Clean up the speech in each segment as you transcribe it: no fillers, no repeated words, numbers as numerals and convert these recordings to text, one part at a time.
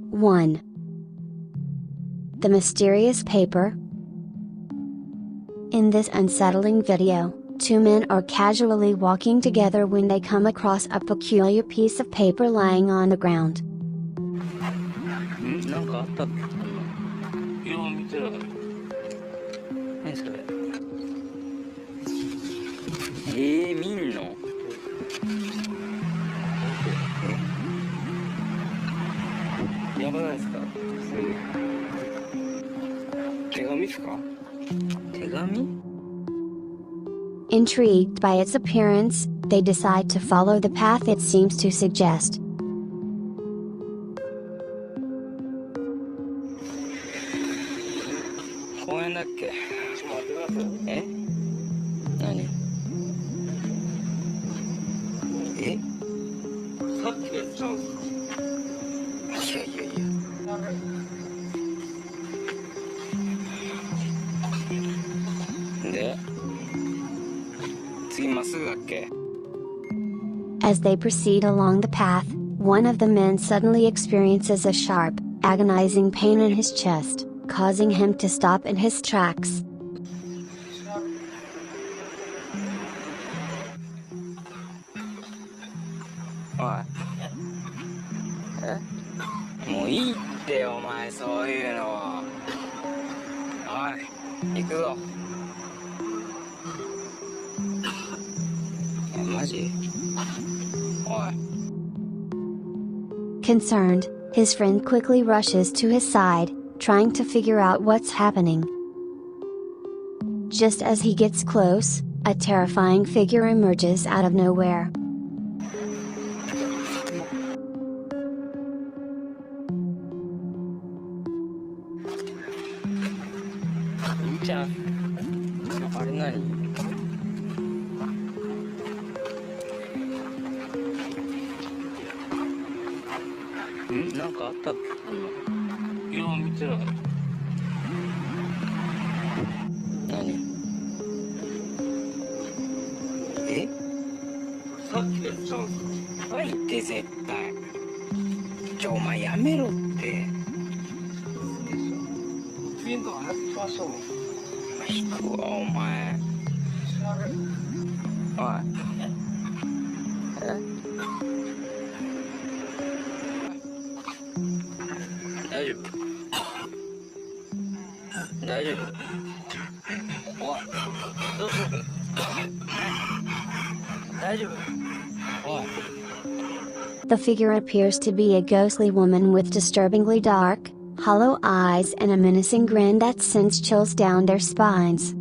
1. The mysterious paper. In this unsettling video, two men are casually walking together when they come across a peculiar piece of paper lying on the ground. Intrigued by its appearance, they decide to follow the path it seems to suggest. As they proceed along the path, one of the men suddenly experiences a sharp, agonizing pain in his chest, causing him to stop in his tracks. Concerned, his friend quickly rushes to his side, trying to figure out what's happening. Just as he gets close, a terrifying figure emerges out of nowhere. The figure appears to be a ghostly woman with disturbingly dark, hollow eyes and a menacing grin that sends chills down their spines.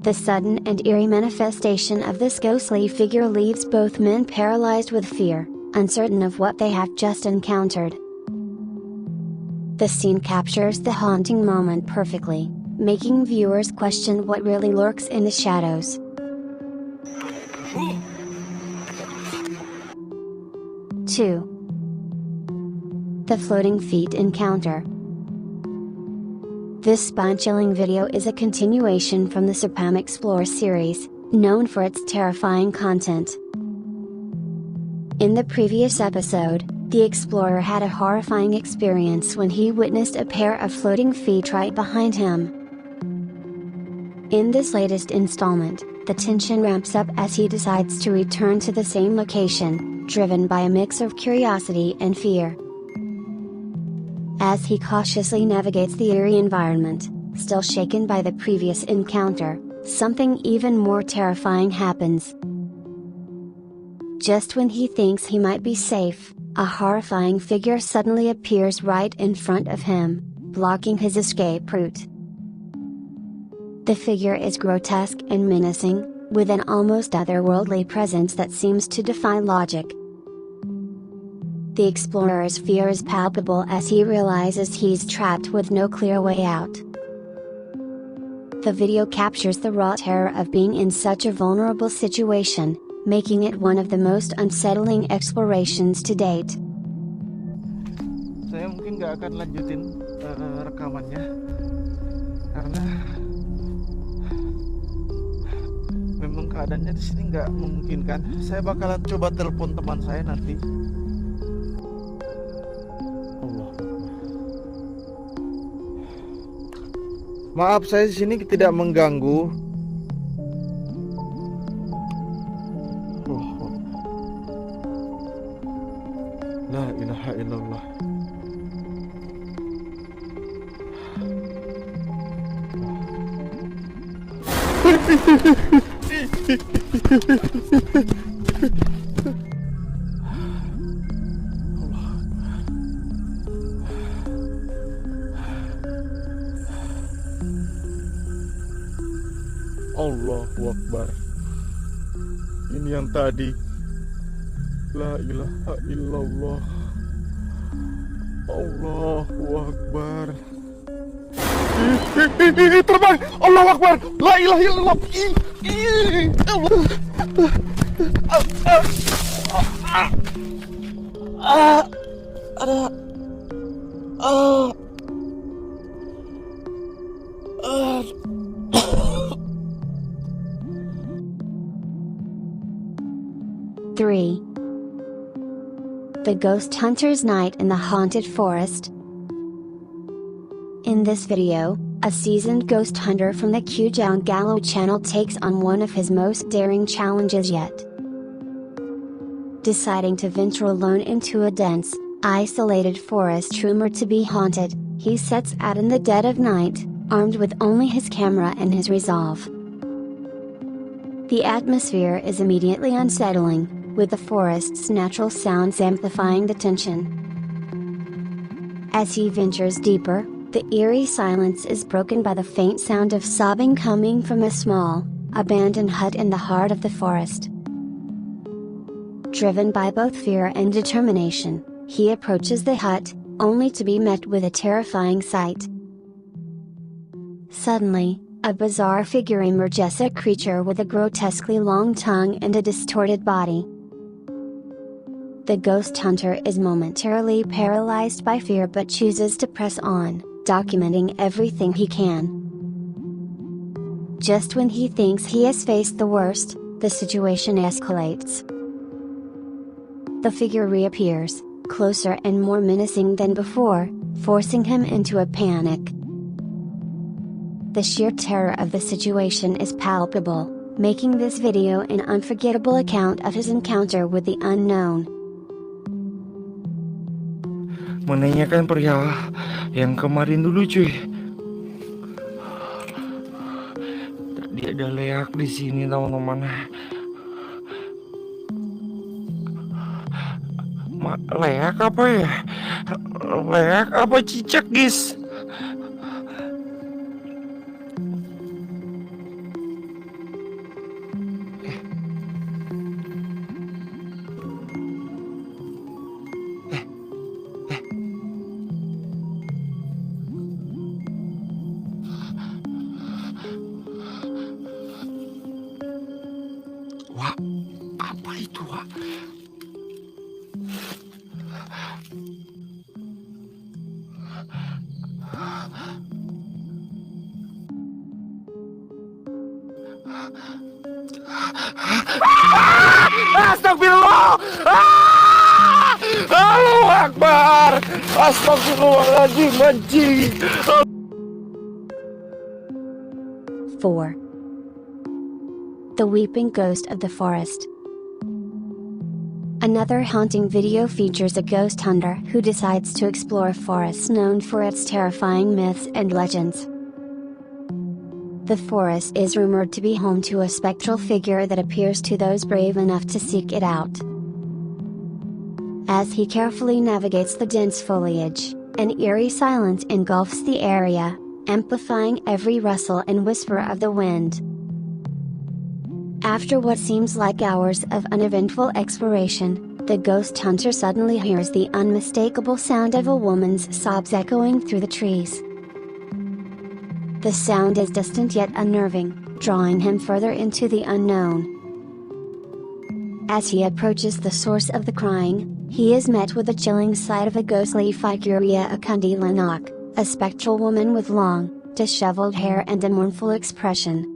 The sudden and eerie manifestation of this ghostly figure leaves both men paralyzed with fear, uncertain of what they have just encountered. The scene captures the haunting moment perfectly, making viewers question what really lurks in the shadows. 2. The floating feet encounter. This spine-chilling video is a continuation from the Serpam Explore series, known for its terrifying content. In the previous episode, the explorer had a horrifying experience when he witnessed a pair of floating feet right behind him. In this latest installment, the tension ramps up as he decides to return to the same location, driven by a mix of curiosity and fear. As he cautiously navigates the eerie environment, still shaken by the previous encounter, something even more terrifying happens. Just when he thinks he might be safe, a horrifying figure suddenly appears right in front of him, blocking his escape route. The figure is grotesque and menacing, with an almost otherworldly presence that seems to defy logic. The explorer's fear is palpable as he realizes he's trapped with no clear way out. The video captures the raw terror of being in such a vulnerable situation, making it one of the most unsettling explorations to date. Saya mungkin nggak akan lanjutin rekamannya karena memang keadaannya di sini nggak memungkinkan. Saya bakalan coba telepon teman saya nanti. Allah. Maaf, saya di sini tidak mengganggu. La ilaha illallah. Allahu Akbar. Ini yang tadi. La ilaha illallah. Allahu Akbar. Terbang. Allahu Akbar. La ilaha illallah. Three. The Ghost Hunter's Night in the Haunted Forest. In this video, a seasoned ghost hunter from the Qjiang Gallo channel takes on one of his most daring challenges yet. Deciding to venture alone into a dense, isolated forest rumored to be haunted, he sets out in the dead of night, armed with only his camera and his resolve. The atmosphere is immediately unsettling, with the forest's natural sounds amplifying the tension. As he ventures deeper, the eerie silence is broken by the faint sound of sobbing coming from a small, abandoned hut in the heart of the forest. Driven by both fear and determination, he approaches the hut, only to be met with a terrifying sight. Suddenly, a bizarre figure emerges, a creature with a grotesquely long tongue and a distorted body. The ghost hunter is momentarily paralyzed by fear but chooses to press on, documenting everything he can. Just when he thinks he has faced the worst, the situation escalates. The figure reappears, closer and more menacing than before, forcing him into a panic. The sheer terror of the situation is palpable, making this video an unforgettable account of his encounter with the unknown. Menanyakan pria yang kemarin dulu cuy. Tadi ada leak di sini teman-teman. Leak apa ya? Leak apa cicak guys? Wah, apa itu wah? Astagfirullah! Allahu Akbar! Astagfirullahaladzim, anjing! 4. The Weeping Ghost of the Forest. Another haunting video features a ghost hunter who decides to explore forests known for its terrifying myths and legends. The forest is rumored to be home to a spectral figure that appears to those brave enough to seek it out. As he carefully navigates the dense foliage, an eerie silence engulfs the area, amplifying every rustle and whisper of the wind. After what seems like hours of uneventful exploration, the ghost hunter suddenly hears the unmistakable sound of a woman's sobs echoing through the trees. The sound is distant yet unnerving, drawing him further into the unknown. As he approaches the source of the crying, he is met with a chilling sight of a ghostly figure, a spectral woman with long, disheveled hair and a mournful expression.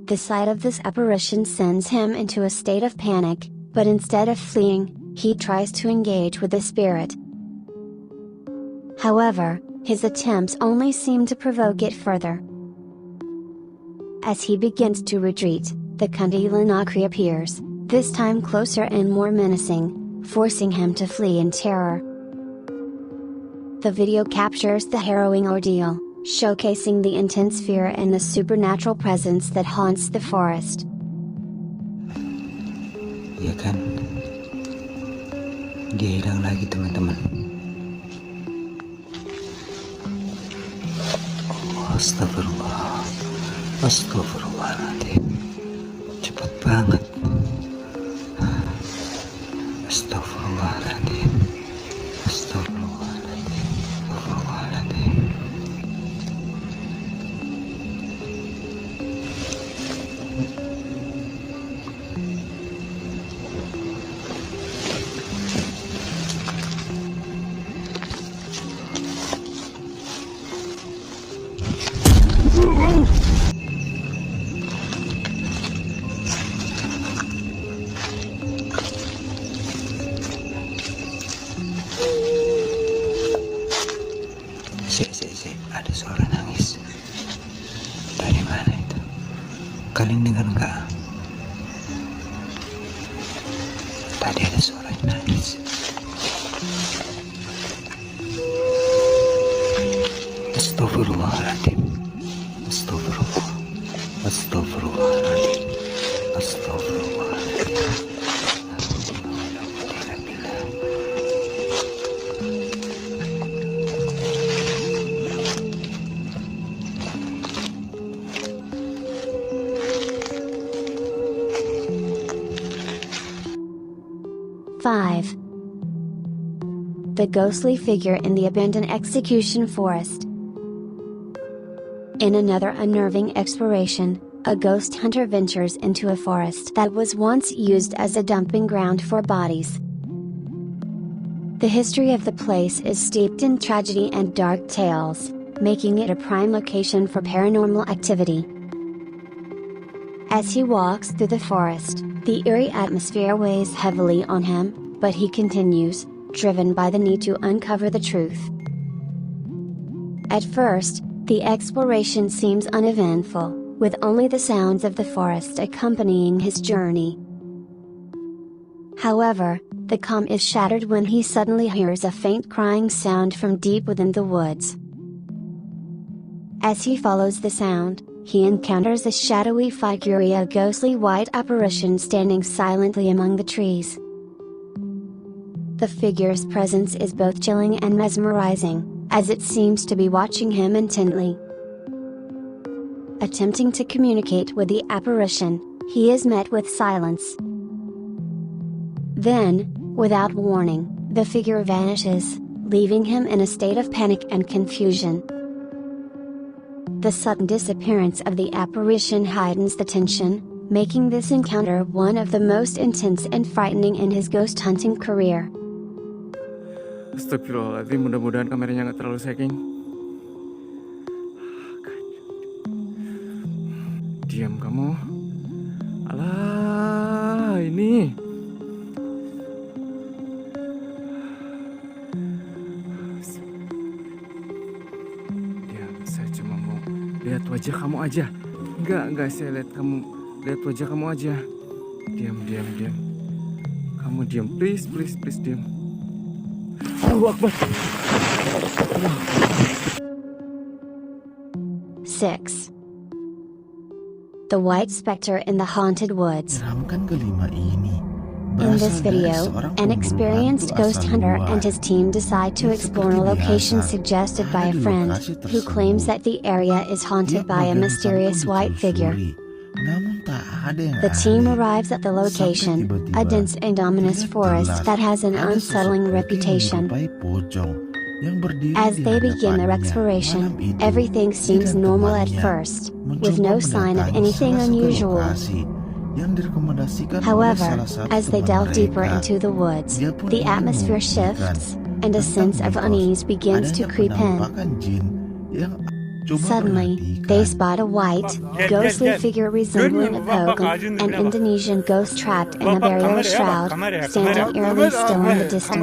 The sight of this apparition sends him into a state of panic, but instead of fleeing, he tries to engage with the spirit. However, his attempts only seem to provoke it further. As he begins to retreat, the Compilation reappears, this time closer and more menacing, forcing him to flee in terror. The video captures the harrowing ordeal, showcasing the intense fear and the supernatural presence that haunts the forest. Ya kan? Dia hilang lagi, teman-teman. Astagfirullah. Astagfirullahaladzim. Cepat banget. Astagfirullahaladzim. Astagfirullahaladzim. Astagfirullahaladzim. 谢谢, ada suara nangis. Dari mana itu? Kalian dengar nggak? Tadi ada suara nangis. Astagfirullahaladzim. Astagfirullah. Astagfirullahaladzim. Astagfirullahaladzim. 5. The ghostly figure in the abandoned execution forest. In another unnerving exploration, a ghost hunter ventures into a forest that was once used as a dumping ground for bodies. The history of the place is steeped in tragedy and dark tales, making it a prime location for paranormal activity. As he walks through the forest, the eerie atmosphere weighs heavily on him, but he continues, driven by the need to uncover the truth. At first, the exploration seems uneventful, with only the sounds of the forest accompanying his journey. However, the calm is shattered when he suddenly hears a faint crying sound from deep within the woods. As he follows the sound, he encounters a shadowy figure, a ghostly white apparition standing silently among the trees. The figure's presence is both chilling and mesmerizing, as it seems to be watching him intently. Attempting to communicate with the apparition, he is met with silence. Then, without warning, the figure vanishes, leaving him in a state of panic and confusion. The sudden disappearance of the apparition heightens the tension, making this encounter one of the most intense and frightening in his ghost hunting career. Astagfirullahaladzim, mudah-mudahan kameranya nggak terlalu shaking. Diam kamu. Alah, ini. Diam, saya cuma mau lihat wajah kamu aja. Enggak, saya lihat wajah kamu aja. Diam. Kamu diam, please, diam. Allahu Akbar. 6. The White Spectre in the Haunted Woods. In this video, an experienced ghost hunter and his team decide to explore a location suggested by a friend, who claims that the area is haunted by a mysterious white figure. The team arrives at the location, a dense and ominous forest that has an unsettling reputation. As they begin their exploration, everything seems normal at first, with no sign of anything unusual. However, as they delve deeper into the woods, the atmosphere shifts, and a sense of unease begins to creep in. Suddenly, they spot a white, ghostly figure resembling a Pogum, an Indonesian ghost trapped in a burial shroud, standing eerily still in the distance.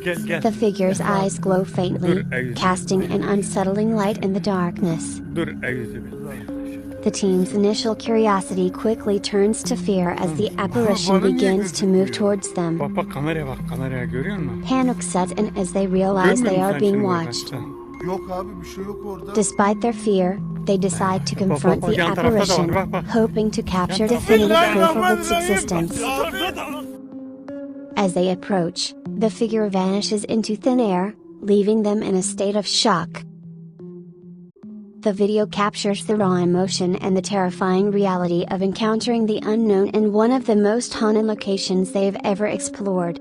Gel. The figure's eyes glow faintly, casting an unsettling light in the darkness. Dur euzubillahimineşşeytanirracim. The team's initial curiosity quickly turns to fear as the apparition begins to move towards them. Bak kameraya görüyor musun? Panic sets in as they realize they are being watched. Yok abi bir şey yok orada. Despite their fear, they decide to confront the apparition, hoping to capture definitive proof of its existence. As they approach, the figure vanishes into thin air, leaving them in a state of shock. The video captures the raw emotion and the terrifying reality of encountering the unknown in one of the most haunted locations they have ever explored.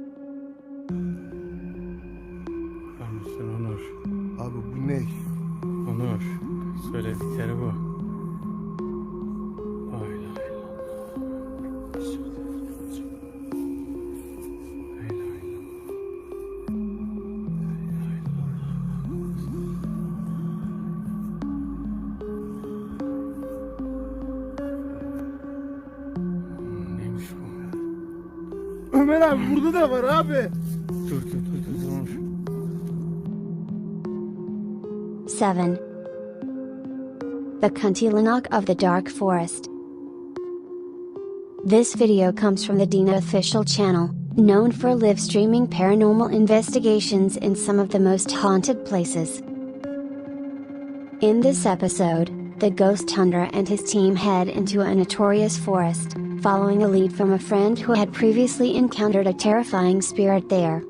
Abi bu ne? Onur, söyledikleri bu. Ay la la. Neymiş bu? Ömer abi burada da var abi. Dur. 7. The Kuntilanak of the Dark Forest. This video comes from the Dina official channel, known for live streaming paranormal investigations in some of the most haunted places. In this episode, the ghost hunter and his team head into a notorious forest, following a lead from a friend who had previously encountered a terrifying spirit there.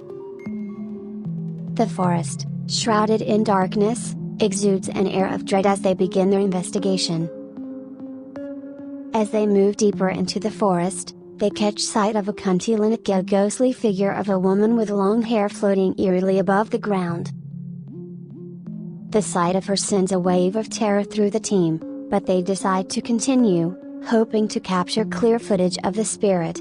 The forest, shrouded in darkness, exudes an air of dread as they begin their investigation. As they move deeper into the forest, they catch sight of a kuntilanak, a ghostly figure of a woman with long hair floating eerily above the ground. The sight of her sends a wave of terror through the team, but they decide to continue, hoping to capture clear footage of the spirit.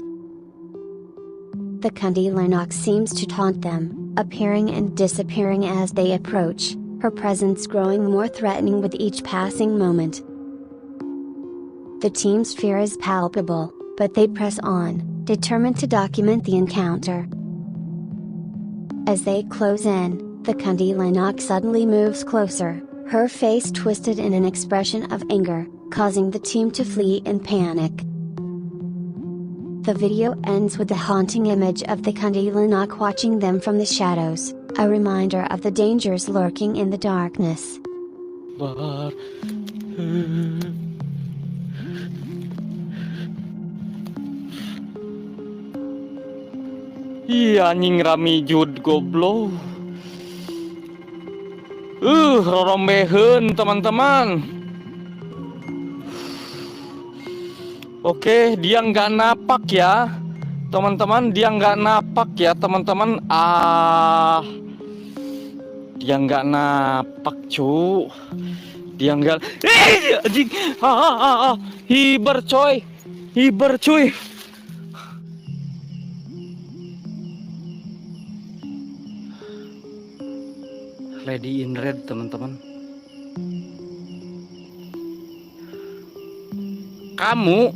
The kuntilanak seems to taunt them, appearing and disappearing as they approach, her presence growing more threatening with each passing moment. The team's fear is palpable, but they press on, determined to document the encounter. As they close in, the kuntilanak suddenly moves closer, her face twisted in an expression of anger, causing the team to flee in panic. The video ends with the haunting image of the kuntilanak watching them from the shadows, a reminder of the dangers lurking in the darkness. Iya anjing rami jud goblok. Rombeheun teman-teman. Oke, dia nggak napak ya, teman-teman. Dia nggak napak ya, teman-teman. Dia nggak napak, cu. Dia nggak. Anjing. Hiber, coy. Hiber, cuy. Lady in Red, teman-teman. Kamu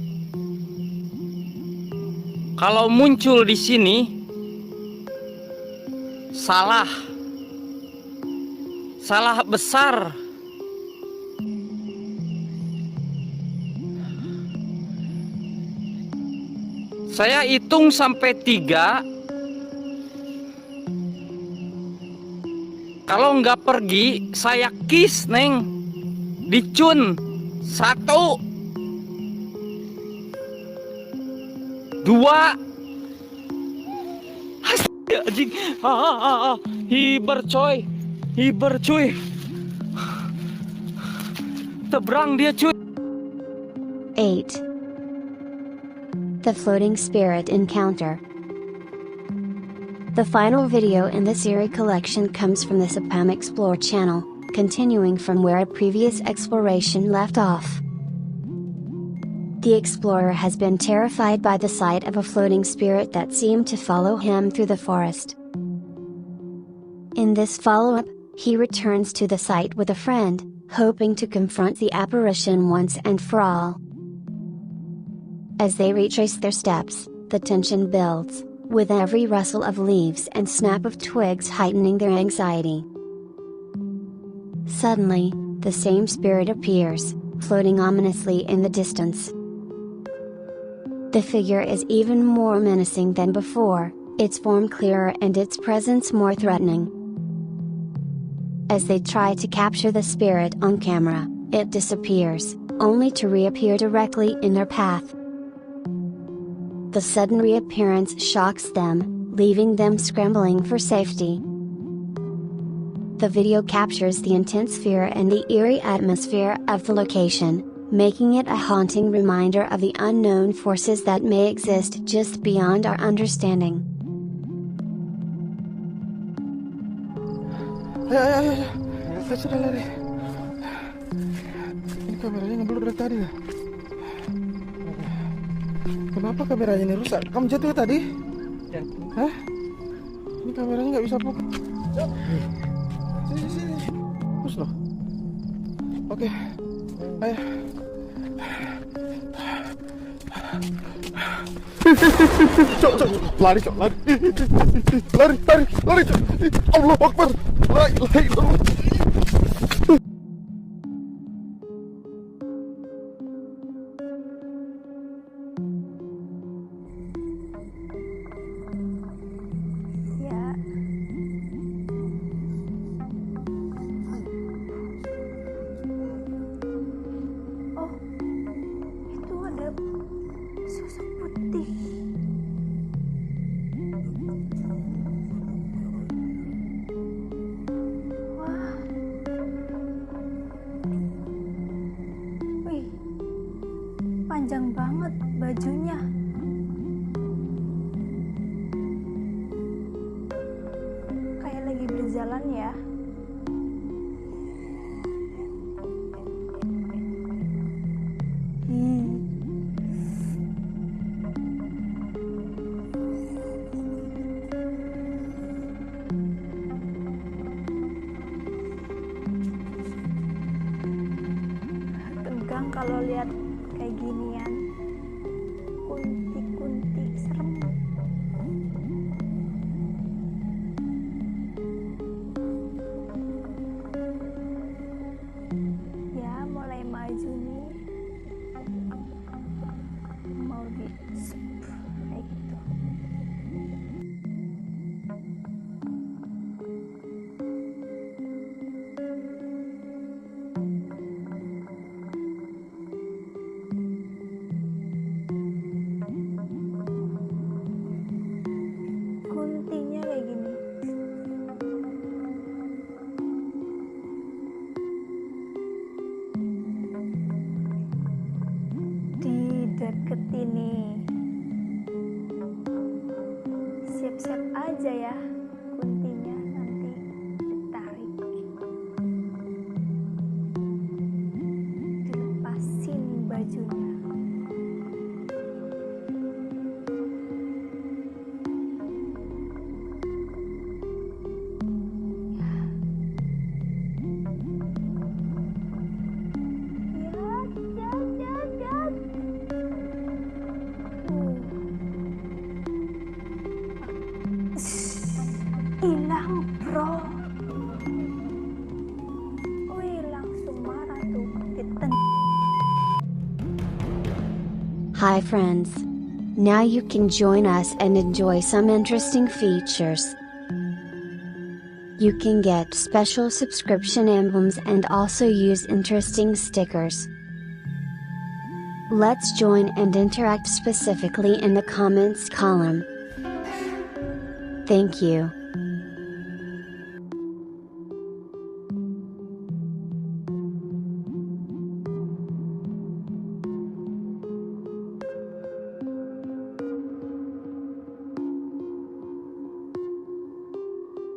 kalau muncul di sini salah besar. Saya hitung sampai 3. Kalau nggak pergi, saya kiss, Neng. Dicun. 1, 2. Anjing. Hiber, coy. Hiber, cuy. Tebrang dia, cuy. 8. The Floating Spirit Encounter. The final video in this eerie collection comes from the Sapam Explore channel, continuing from where a previous exploration left off. The explorer has been terrified by the sight of a floating spirit that seemed to follow him through the forest. In this follow-up, he returns to the site with a friend, hoping to confront the apparition once and for all. As they retrace their steps, the tension builds, with every rustle of leaves and snap of twigs heightening their anxiety. Suddenly, the same spirit appears, floating ominously in the distance. The figure is even more menacing than before, its form clearer and its presence more threatening. As they try to capture the spirit on camera, it disappears, only to reappear directly in their path. The sudden reappearance shocks them, leaving them scrambling for safety. The video captures the intense fear and the eerie atmosphere of the location, making it a haunting reminder of the unknown forces that may exist just beyond our understanding. Ayo. Saya sudah lari. Ini kameranya ngeblur dari tadi ya. Kenapa kameranya ini rusak? Kamu jatuh tadi? Hah? Ini kameranya nggak bisa fokus. Sini. Fokus loh. Oke. Ayo. Cok, lari. Lari, Cok. Allahu Akbar. La ilaha illallah. Sosok putih. Wah. Wih. Panjang banget bajunya. Kayak lagi berjalan ya. Kalau lihat kayak ginian, kunti serem. Ya, mulai maju nih, mau di kayak gitu. Deket ini, siap-siap aja ya kuntinya nanti ditarik, dilepasin bajunya. Hilang bro. Wih, langsung marah tuh. Hi friends. Now you can join us and enjoy some interesting features. You can get special subscription emblems and also use interesting stickers. Let's join and interact specifically in the comments column. Thank you.